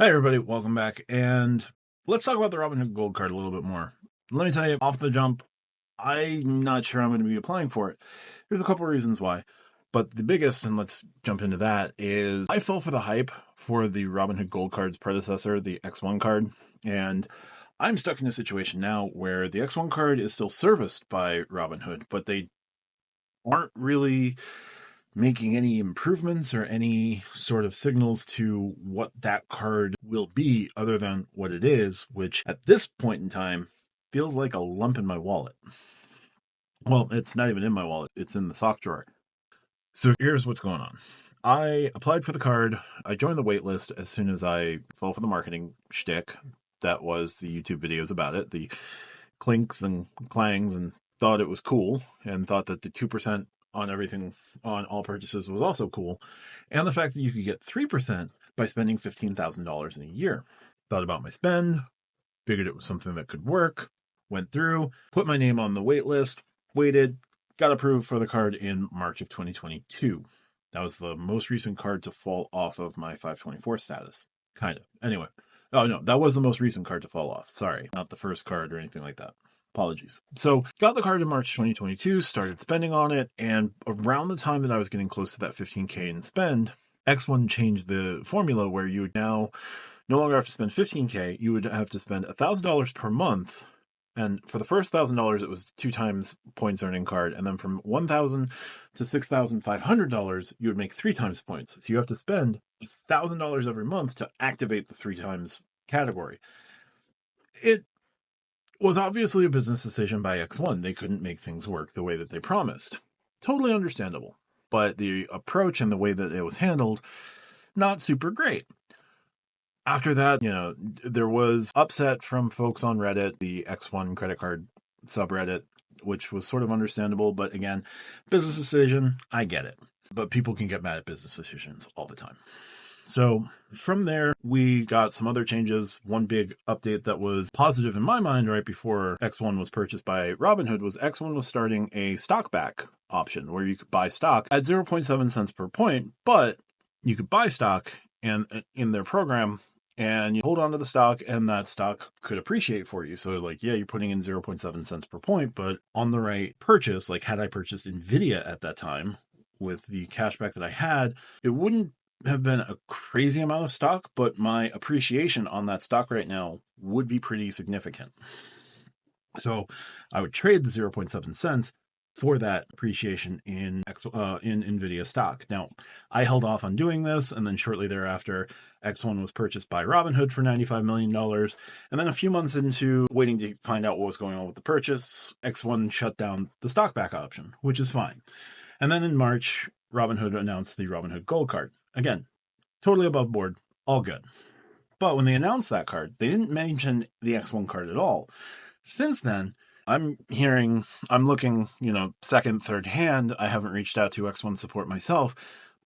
Hi, everybody. Welcome back. And let's talk about the Robinhood Gold card a little bit more. Let me tell you, off the jump, I'm not sure I'm going to be applying for it. There's a couple of reasons why. But the biggest, and let's jump into that, is I fell for the hype for the Robinhood Gold card's predecessor, the X1 card. And I'm stuck in a situation now where the X1 card is still serviced by Robinhood, but they aren't really making any improvements or any sort of signals to what that card will be other than what it is, which at this point in time feels like a lump in my wallet. Well, it's not even in my wallet, it's in the sock drawer. So here's what's going on. I applied for the card. I joined the wait list as soon as I fell for the marketing shtick that was the YouTube videos about it, the clinks and clangs, and thought it was cool and thought that the 2% on everything on all purchases was also cool. And the fact that you could get 3% by spending $15,000 in a year. Thought about my spend, figured it was something that could work, went through, put my name on the wait list, waited, got approved for the card in March of 2022. That was the most recent card to fall off of my 524 status. Kind of. Anyway. Oh, no, that was the most recent card to fall off. Sorry, not the first card or anything like that. Apologies. So got the card in March 2022, started spending on it, and around the time that I was getting close to that 15K in spend, X1 changed the formula where you would now no longer have to spend 15K, you would have to spend $1,000 per month. And for the first $1,000, it was 2 times points earning card. And then from $1,000 to $6,500, you would make 3 times points. So you have to spend $1,000 every month to activate the 3 times category. It was obviously a business decision by X1. They couldn't make things work the way that they promised. Totally understandable. But the approach and the way that it was handled, not super great. After that, there was upset from folks on Reddit, the X1 credit card subreddit, which was sort of understandable. But again, business decision, I get it. But people can get mad at business decisions all the time. So from there, we got some other changes. One big update that was positive in my mind right before X1 was purchased by Robinhood was X1 was starting a stock back option where you could buy stock at 0.7 cents per point, but you could buy stock and in their program and you hold on to the stock and that stock could appreciate for you. So like, yeah, you're putting in 0.7 cents per point, but on the right purchase, like had I purchased Nvidia at that time with the cashback that I had, it wouldn't have been a crazy amount of stock, but my appreciation on that stock right now would be pretty significant. So I would trade the 0.7 cents for that appreciation in Nvidia stock. Now, I held off on doing this, and then shortly thereafter, X1 was purchased by Robinhood for $95 million. And then a few months into waiting to find out what was going on with the purchase, X1 shut down the stock back option, which is fine. And then in March, Robinhood announced the Robinhood Gold card. Again, totally above board, all good. But when they announced that card, they didn't mention the X1 card at all. Since then, I'm looking, second, third hand. I haven't reached out to X1 support myself,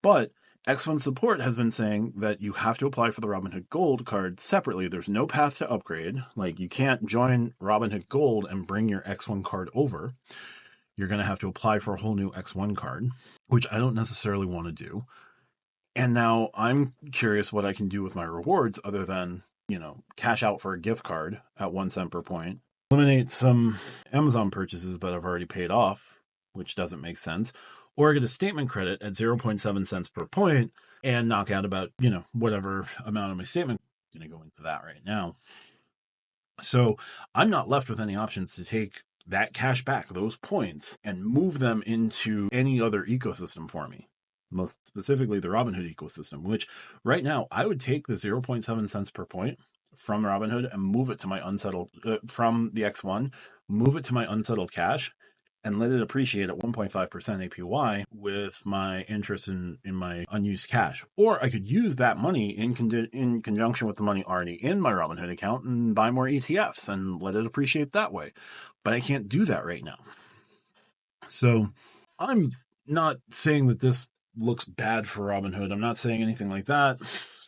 but X1 support has been saying that you have to apply for the Robinhood Gold card separately. There's no path to upgrade. Like, you can't join Robinhood Gold and bring your X1 card over. You're going to have to apply for a whole new X1 card, which I don't necessarily want to do. And now I'm curious what I can do with my rewards other than, cash out for a gift card at 1 cent per point, eliminate some Amazon purchases that I've already paid off, which doesn't make sense, or get a statement credit at 0.7 cents per point and knock out about, whatever amount of my statement. I'm going to go into that right now. So I'm not left with any options to take that cash back, those points, and move them into any other ecosystem for me. Most specifically the Robinhood ecosystem, which right now I would take the 0.7 cents per point from Robinhood and move it to my unsettled, from the X1, move it to my unsettled cash and let it appreciate at 1.5% APY with my interest in my unused cash. Or I could use that money in conjunction with the money already in my Robinhood account and buy more ETFs and let it appreciate that way. But I can't do that right now. So I'm not saying that this looks bad for Robinhood. I'm not saying anything like that.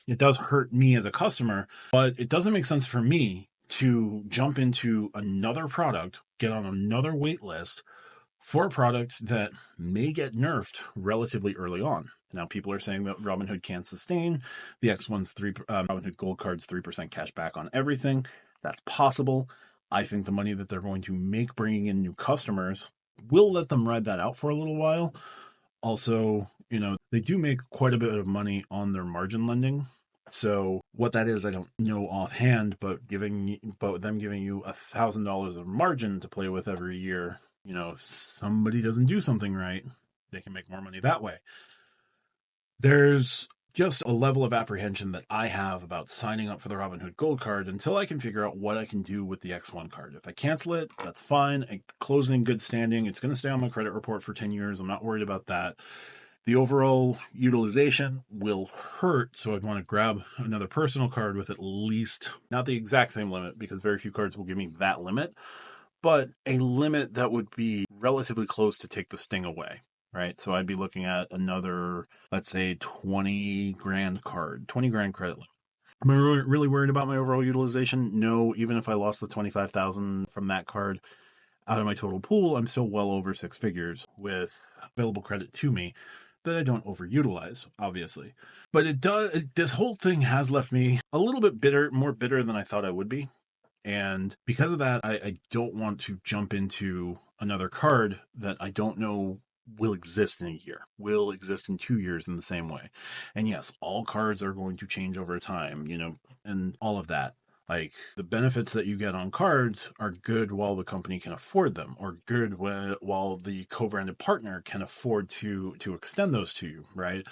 It does hurt me as a customer, but it doesn't make sense for me to jump into another product, get on another wait list for a product that may get nerfed relatively early on. Now, people are saying that Robinhood can't sustain the X1's Robinhood Gold Card's 3% cash back on everything. That's possible. I think the money that they're going to make bringing in new customers will let them ride that out for a little while. Also, they do make quite a bit of money on their margin lending. So what that is, I don't know offhand, but them giving you $1,000 of margin to play with every year, if somebody doesn't do something right, they can make more money that way. There's just a level of apprehension that I have about signing up for the Robinhood Gold card until I can figure out what I can do with the X1 card. If I cancel it, that's fine. I close it in good standing. It's going to stay on my credit report for 10 years. I'm not worried about that. The overall utilization will hurt, so I'd want to grab another personal card with at least, not the exact same limit, because very few cards will give me that limit, but a limit that would be relatively close to take the sting away, right? So I'd be looking at another, let's say, 20 grand card, 20 grand credit limit. Am I really worried about my overall utilization? No, even if I lost the 25,000 from that card out of my total pool, I'm still well over six figures with available credit to me that I don't overutilize, obviously. But this whole thing has left me a little bit bitter, more bitter than I thought I would be. And because of that, I don't want to jump into another card that I don't know will exist in a year, will exist in 2 years in the same way. And yes, all cards are going to change over time, and all of that. Like, the benefits that you get on cards are good while the company can afford them, or good while the co-branded partner can afford to extend those to you, right?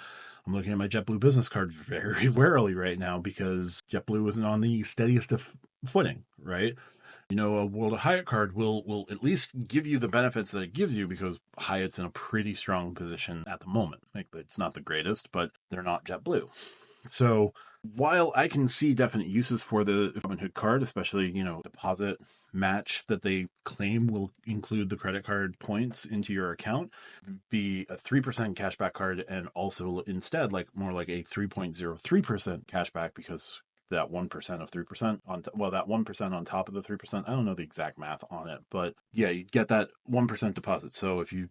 I'm looking at my JetBlue business card very warily right now because JetBlue isn't on the steadiest of footing, right? A World of Hyatt card will at least give you the benefits that it gives you because Hyatt's in a pretty strong position at the moment. Like, it's not the greatest, but they're not JetBlue. So while I can see definite uses for the Robinhood card, especially, deposit match that they claim will include the credit card points into your account, be a 3% cashback card, and also instead more like a 3.03% cashback, because that 1% of 3% that 1% on top of the 3%, I don't know the exact math on it, but yeah, you get that 1% deposit. So if you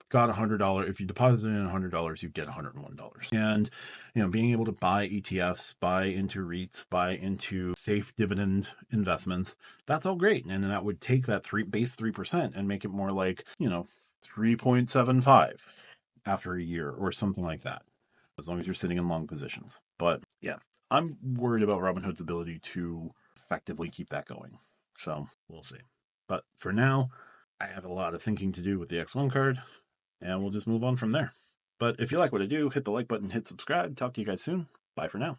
got $100, if you deposited in $100, you get $101. And, being able to buy ETFs, buy into REITs, buy into safe dividend investments, that's all great. And that would take that base 3% and make it more like, 3.75 after a year or something like that, as long as you're sitting in long positions. But yeah, I'm worried about Robinhood's ability to effectively keep that going. So we'll see. But for now, I have a lot of thinking to do with the X1 card, and we'll just move on from there. But if you like what I do, hit the like button, hit subscribe. Talk to you guys soon. Bye for now.